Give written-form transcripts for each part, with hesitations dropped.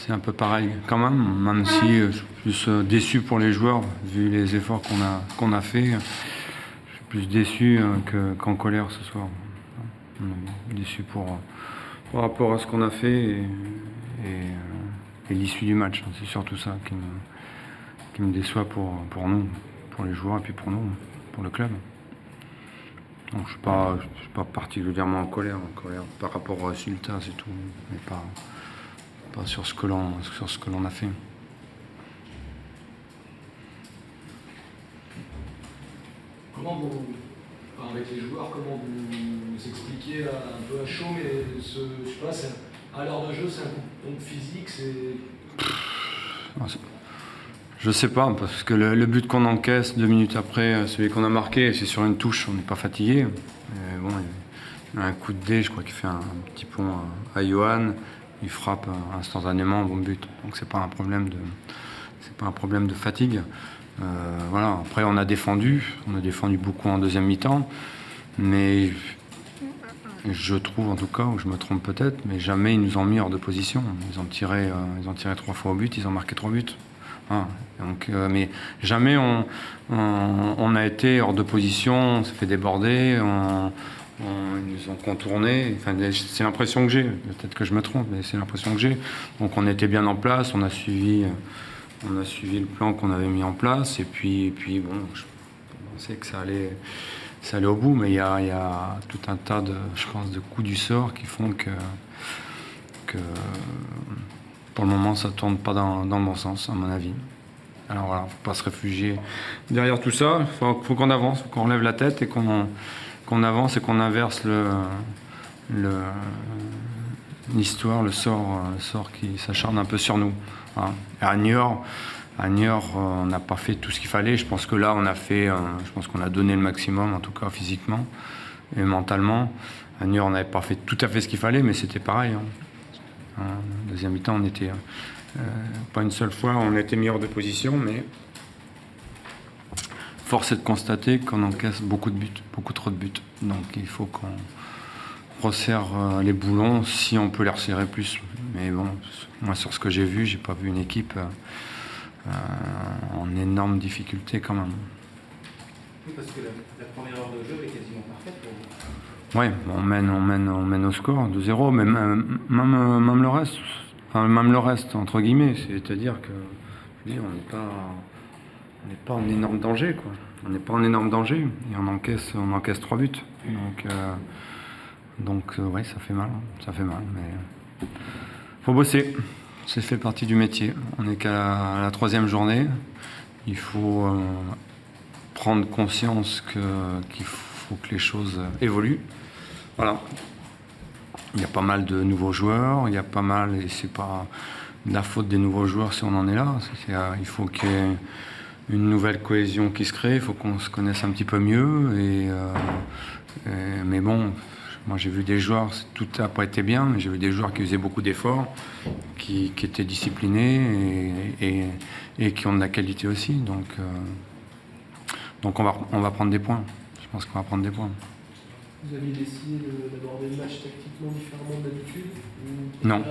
c'est un peu pareil quand même si je suis plus déçu pour les joueurs, vu les efforts qu'on a fait. Je suis plus déçu qu'en colère ce soir. Déçu par rapport à ce qu'on a fait et l'issue du match. C'est surtout ça qui me déçoit pour nous, pour les joueurs et puis pour nous, pour le club. Donc je suis pas particulièrement en colère par rapport au résultat, c'est tout, mais pas sur ce que l'on a fait. Comment vous, avec les joueurs, comment vous expliquez un peu à chaud, mais je sais pas, à l'heure de jeu, c'est un coup physique, Je sais pas, parce que le but qu'on encaisse 2 minutes après, celui qu'on a marqué, c'est sur une touche, on n'est pas fatigué. Bon, il y a un coup de dé, je crois qu'il fait un petit pont à Johan, il frappe instantanément, bon but. Donc c'est pas un problème de fatigue. Voilà. Après on a défendu beaucoup en deuxième mi-temps, mais je trouve en tout cas, ou je me trompe peut-être, mais jamais ils nous ont mis hors de position. Ils ont tiré 3 fois au but, ils ont marqué 3 buts. Ah, donc, mais jamais on a été hors de position, on s'est fait déborder, ils nous ont contourné. Enfin, c'est l'impression que j'ai, peut-être que je me trompe, mais c'est l'impression que j'ai. Donc on était bien en place, on a suivi le plan qu'on avait mis en place, et puis bon, je pensais que ça allait au bout, mais il y a tout un tas je pense, de coups du sort qui font que pour le moment, ça tourne pas dans le bon sens, à mon avis. Alors voilà, faut pas se réfugier derrière tout ça. Faut qu'on avance, qu'on relève la tête et qu'on avance et qu'on inverse l'histoire, le sort qui s'acharne un peu sur nous. Voilà. Et à Niort, on n'a pas fait tout ce qu'il fallait. Je pense que là, je pense qu'on a donné le maximum, en tout cas physiquement et mentalement. À Niort, on n'avait pas fait tout à fait ce qu'il fallait, mais c'était pareil. Deuxième mi-temps, on était pas une seule fois, on a été mis hors de position, mais force est de constater qu'on encaisse beaucoup de buts, beaucoup trop de buts. Donc il faut qu'on resserre les boulons si on peut les resserrer plus. Mais bon, moi sur ce que j'ai vu, j'ai pas vu une équipe en énorme difficulté quand même. Oui, parce que la première heure de jeu est quasiment parfaite pour vous. Oui, on mène au score 2-0, mais même le reste, entre guillemets, c'est-à-dire que je dis, on n'est pas en énorme danger, quoi. On n'est pas en énorme danger et on encaisse 3 buts. Donc ouais, ça fait mal, mais faut bosser. C'est fait partie du métier. On n'est qu'à la 3e journée. Il faut prendre conscience qu'il faut que les choses évoluent. Voilà. Il y a pas mal de nouveaux joueurs, et c'est pas de la faute des nouveaux joueurs si on en est là. Il faut qu'il y ait une nouvelle cohésion qui se crée, il faut qu'on se connaisse un petit peu mieux. Mais bon, moi j'ai vu des joueurs, tout n'a pas été bien, mais j'ai vu des joueurs qui faisaient beaucoup d'efforts, qui étaient disciplinés et qui ont de la qualité aussi. Donc on va prendre des points. Je pense qu'on va prendre des points. Vous aviez décidé d'aborder le match tactiquement différemment d'habitude? Non.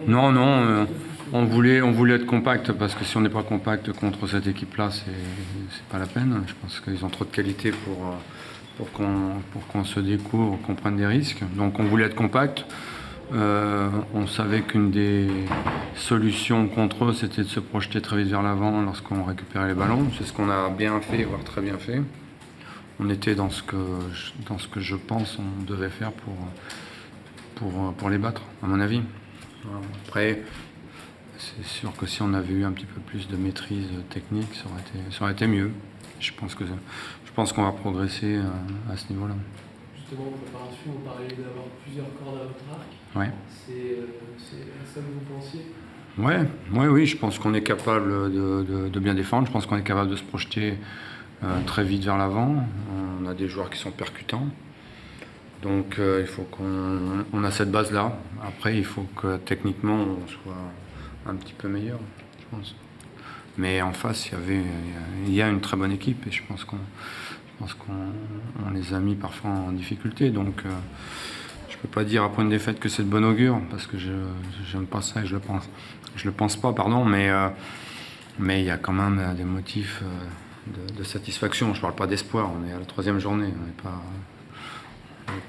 Non, on voulait être compact parce que si on n'est pas compact contre cette équipe-là, c'est pas la peine. Je pense qu'ils ont trop de qualité pour qu'on se découvre, qu'on prenne des risques. Donc on voulait être compact. On savait qu'une des solutions contre eux, c'était de se projeter très vite vers l'avant lorsqu'on récupérait les ballons. C'est ce qu'on a bien fait, voire très bien fait. On était dans ce que je pense on devait faire pour les battre, à mon avis. Après, c'est sûr que si on avait eu un petit peu plus de maîtrise technique, ça aurait été mieux. Je pense qu'on va progresser à ce niveau-là. Justement, en préparation, vous parlez d'avoir plusieurs cordes à votre arc. Ouais. C'est à ça que vous pensiez? Oui, je pense qu'on est capable de bien défendre. Je pense qu'on est capable de se projeter très vite vers l'avant. On a des joueurs qui sont percutants. Donc il faut qu'on a cette base-là. Après, il faut que techniquement, on soit un petit peu meilleur, je pense. Mais en face, il y a une très bonne équipe et je pense qu'on les a mis parfois en difficulté. Donc je peux pas dire après une défaite que c'est de bon augure, parce que je n'aime pas ça et je le pense pas, pardon, mais il y a quand même des motifs de satisfaction. Je parle pas d'espoir, on est à la 3e journée,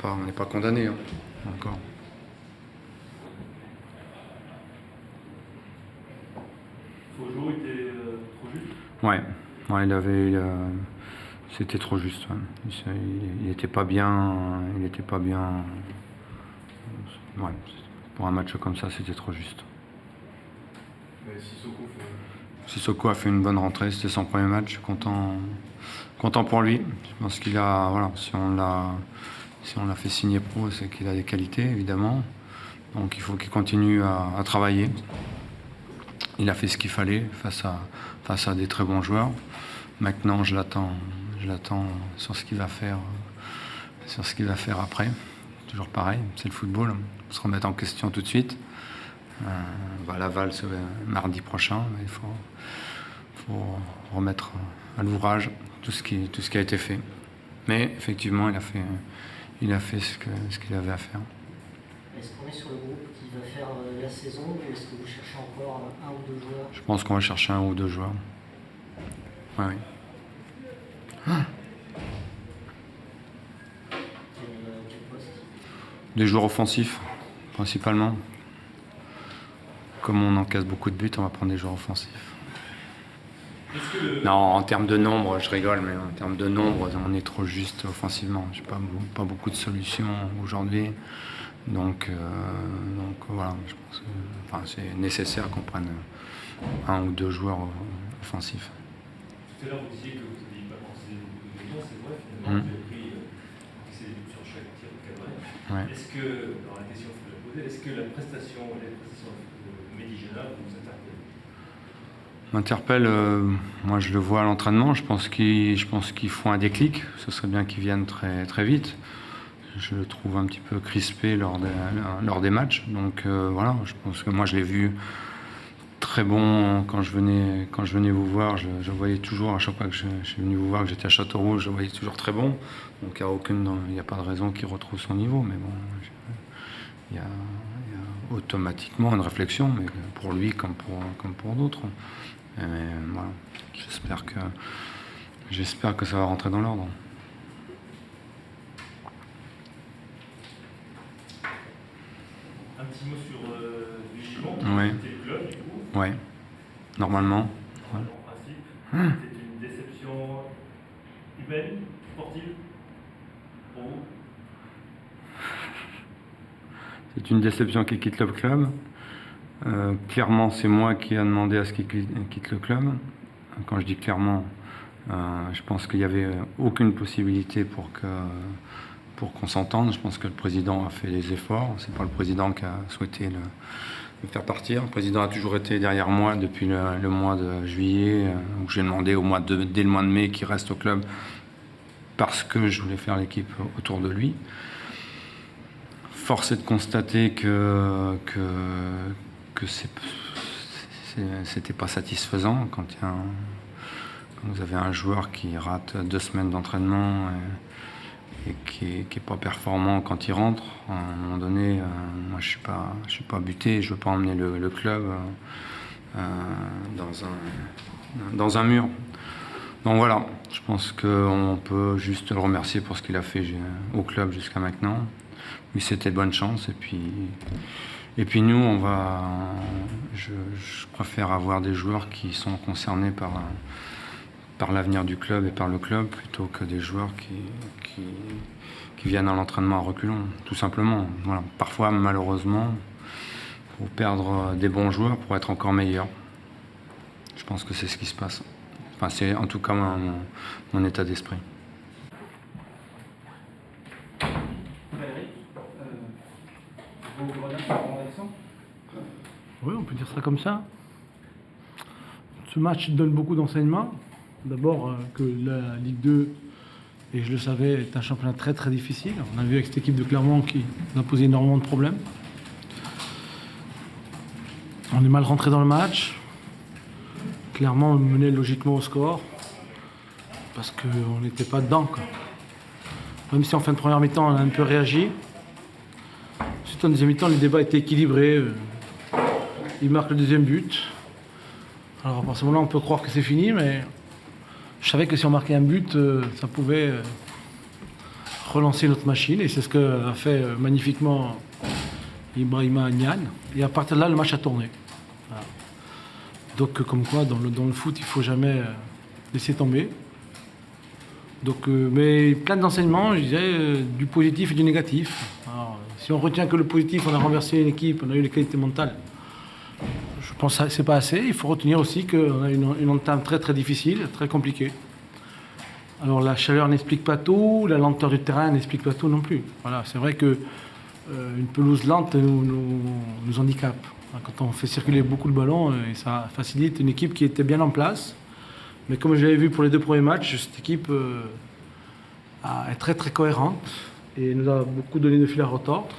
on n'est pas condamné encore. Faugeot était trop juste. Ouais, c'était trop juste. Ouais. Il était pas bien. Ouais, pour un match comme ça, c'était trop juste. Mais Sissoko a fait une bonne rentrée, c'était son premier match. Je suis content pour lui. Je pense qu'il a, voilà, si on l'a fait signer pro, c'est qu'il a des qualités, évidemment. Donc il faut qu'il continue à travailler. Il a fait ce qu'il fallait face à des très bons joueurs. Maintenant, je l'attends sur ce qu'il va faire, après. Toujours pareil, c'est le football. On se remettre en question tout de suite. On va à Laval mardi prochain. Il faut remettre à l'ouvrage tout ce qui a été fait. Mais effectivement, il a fait ce qu'il avait à faire. Est-ce qu'on est sur le groupe qui va faire la saison ou est-ce que vous cherchez encore un ou deux joueurs? Je pense qu'on va chercher un ou deux joueurs. Ouais, oui. Quel poste? Des joueurs offensifs, principalement. Comme on encaisse beaucoup de buts, on va prendre des joueurs offensifs. Non, en termes de nombre, je rigole, mais en termes de nombre, on est trop juste offensivement. Je n'ai pas beaucoup de solutions aujourd'hui. Donc voilà, je pense que c'est nécessaire qu'on prenne un ou deux joueurs offensifs. Tout à l'heure, vous disiez que vous n'aviez pas concédé beaucoup de buts, c'est vrai, finalement, vous avez pris des buts sur chaque tir cadré. Ouais. Est-ce que, alors la question que je vous poser, est-ce que les prestations de Mehdi Génat vous interpellent? M'interpelle, moi je le vois à l'entraînement, je pense qu'ils font un déclic, ce serait bien qu'ils viennent très, très vite. Je le trouve un petit peu crispé lors des matchs, donc voilà, je pense que moi je l'ai vu très bon quand je venais vous voir, je voyais toujours, à chaque fois que je suis venu vous voir, que j'étais à Châteauroux, je le voyais toujours très bon, donc il n'y a pas de raison qu'il retrouve son niveau, mais bon, il y a automatiquement une réflexion, mais pour lui comme pour d'autres. Voilà. J'espère que ça va rentrer dans l'ordre. Un petit mot sur Vigilon, Ouais. c'était le club du coup. Ouais, normalement. Ouais. En principe, c'est une déception humaine, sportive, pour vous? C'est une déception qu'il quitte le club. Clairement, c'est moi qui ai demandé à ce qu'il quitte le club. Quand je dis clairement, je pense qu'il n'y avait aucune possibilité pour qu'on s'entende. Je pense que le président a fait les efforts. C'est pas le président qui a souhaité le faire partir. Le président a toujours été derrière moi depuis le mois de juillet, où j'ai demandé dès le mois de mai qu'il reste au club parce que je voulais faire l'équipe autour de lui. Force est de constater que c'était pas satisfaisant quand vous avez un joueur qui rate 2 semaines d'entraînement et qui est pas performant quand il rentre. À un moment donné, moi je suis pas buté, je veux pas emmener le club dans un mur. Donc voilà, je pense qu'on peut juste le remercier pour ce qu'il a fait au club jusqu'à maintenant. Lui, c'était de bonne chance. Et puis nous, je préfère avoir des joueurs qui sont concernés par l'avenir du club et par le club plutôt que des joueurs qui viennent à l'entraînement à reculons, tout simplement. Voilà. Parfois, malheureusement, il faut perdre des bons joueurs pour être encore meilleur. Je pense que c'est ce qui se passe. Enfin, c'est en tout cas mon état d'esprit. Oui, on peut dire ça comme ça. Ce match donne beaucoup d'enseignements. D'abord que la Ligue 2, et je le savais, est un championnat très très difficile. On a vu avec cette équipe de Clermont qui nous a posé énormément de problèmes. On est mal rentré dans le match. Clermont menait logiquement au score parce qu'on n'était pas dedans, quoi. Même si en fin de première mi-temps on a un peu réagi. Ensuite, en deuxième mi-temps, le débat était équilibré. Il marque le deuxième but. Alors, à ce moment-là, on peut croire que c'est fini, mais je savais que si on marquait un but, ça pouvait relancer notre machine. Et c'est ce qu'a fait magnifiquement Ibrahima Niane. Et à partir de là, le match a tourné. Voilà. Donc, comme quoi, dans le foot, il ne faut jamais laisser tomber. Donc, mais plein d'enseignements, je disais, du positif et du négatif. Alors, si on retient que le positif, on a renversé une équipe, on a eu les qualités mentales. Je pense que ce n'est pas assez. Il faut retenir aussi qu'on a une entame très très difficile, très compliquée. Alors la chaleur n'explique pas tout, la lenteur du terrain n'explique pas tout non plus. Voilà, c'est vrai que une pelouse lente nous handicape. Quand on fait circuler beaucoup le ballon, et ça facilite une équipe qui était bien en place. Mais comme je l'avais vu pour les 2 premiers matchs, cette équipe est très très cohérente et nous a beaucoup donné de fil à retordre.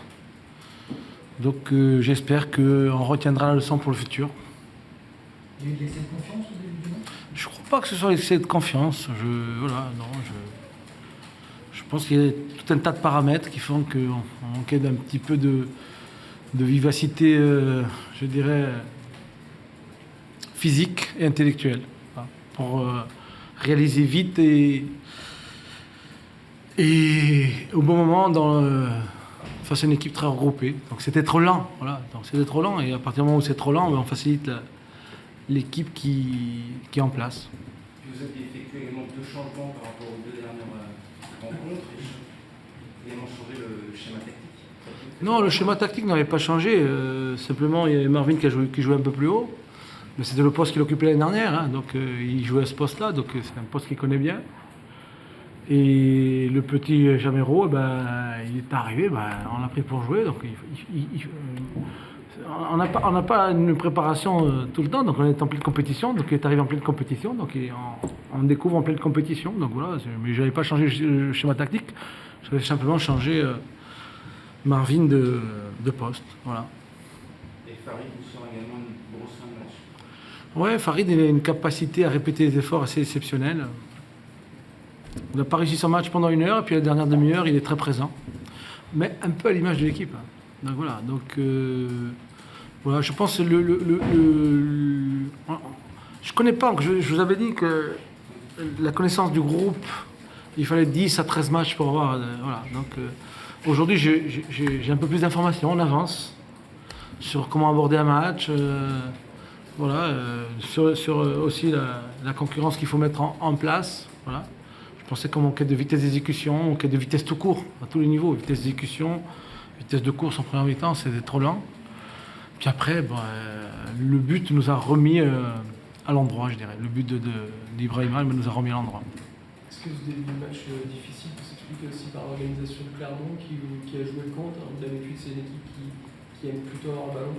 Donc j'espère qu'on retiendra la leçon pour le futur. Il y a eu de l'excès de confiance au début du match? Je ne crois pas que ce soit l'excès de confiance. Je pense qu'il y a tout un tas de paramètres qui font qu'on manquait d'un petit peu de vivacité, je dirais, physique et intellectuelle, hein, pour réaliser vite et au bon moment face à une équipe très regroupée. Donc c'était trop lent. Voilà. Donc c'était trop lent et à partir du moment où c'est trop lent, on facilite l'équipe qui est en place. Puis vous avez effectué également 2 changements par rapport aux 2 dernières rencontres et également changé le schéma tactique. Non, le schéma tactique n'avait pas changé. Simplement, il y avait Marvin qui jouait un peu plus haut. Mais c'était le poste qu'il occupait l'année dernière. Hein, donc il jouait à ce poste-là. Donc c'est un poste qu'il connaît bien. Et le petit Jamero, il est arrivé, on l'a pris pour jouer. Donc on n'a pas une préparation tout le temps, donc on est en pleine compétition. Donc il est arrivé en pleine compétition, donc on découvre en pleine compétition. Donc voilà, mais je n'avais pas changé le schéma tactique, j'avais simplement changé Marvin de poste. Voilà. Et Farid vous sort également une grosse fin de match. Ouais, Farid il a une capacité à répéter les efforts assez exceptionnelle. Il n'a pas réussi son match pendant 1 heure, et puis la dernière demi-heure, il est très présent. Mais un peu à l'image de l'équipe. Donc voilà, voilà, je pense que je connais pas, je vous avais dit que la connaissance du groupe, il fallait 10 à 13 matchs pour avoir... voilà, donc aujourd'hui, j'ai un peu plus d'informations, on avance sur comment aborder un match, voilà, sur aussi la concurrence qu'il faut mettre en place, voilà. Je pensais qu'en quête de vitesse d'exécution, en quête de vitesse tout court, à tous les niveaux, vitesse d'exécution, vitesse de course en première mi-temps, c'était trop lent. Puis après, le but nous a remis à l'endroit, je dirais. Le but d'Ibrahima nous a remis à l'endroit. Est-ce que ce début de match difficile s'explique aussi par l'organisation de Clermont qui a joué le compte? D'habitude, c'est une équipe qui aime plutôt avoir le ballon.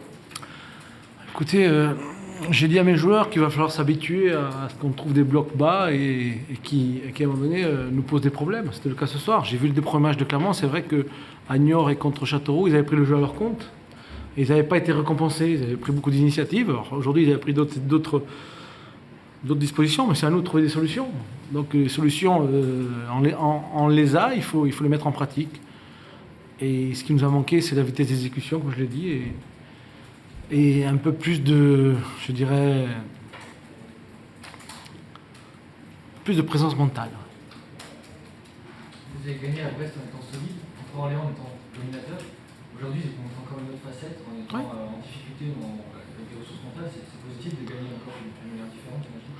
Écoutez, j'ai dit à mes joueurs qu'il va falloir s'habituer à ce qu'on trouve des blocs bas et qui, à un moment donné, nous pose des problèmes. C'était le cas ce soir. J'ai vu le 2 premiers matchs de Clermont. C'est vrai qu'à Niort et contre Châteauroux, ils avaient pris le jeu à leur compte. Et ils n'avaient pas été récompensés. Ils avaient pris beaucoup d'initiatives. Aujourd'hui, ils avaient pris d'autres dispositions, mais c'est à nous de trouver des solutions. Donc les solutions, on les a, il faut les mettre en pratique. Et ce qui nous a manqué, c'est la vitesse d'exécution, comme je l'ai dit, et un peu plus de, je dirais, plus de présence mentale. Vous avez gagné à Brest en étant solide, contre Orléans en étant dominateur. Aujourd'hui, vous montrez encore une autre facette en étant en difficulté avec des ressources mentales. C'est positif de gagner encore d'une manière différente, j'imagine.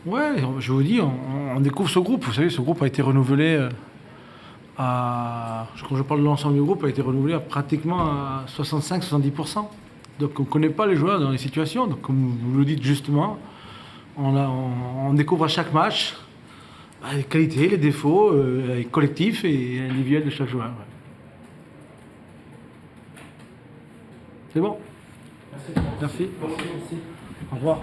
Ouais, je vous dis, on découvre ce groupe. Vous savez, ce groupe a été renouvelé quand je parle de l'ensemble du groupe, a été renouvelé à pratiquement à 65-70%. Donc on ne connaît pas les joueurs dans les situations. Donc comme vous le dites justement, on découvre à chaque match les qualités, les défauts, les collectifs et individuels de chaque joueur. Ouais. C'est bon. Merci. Au revoir.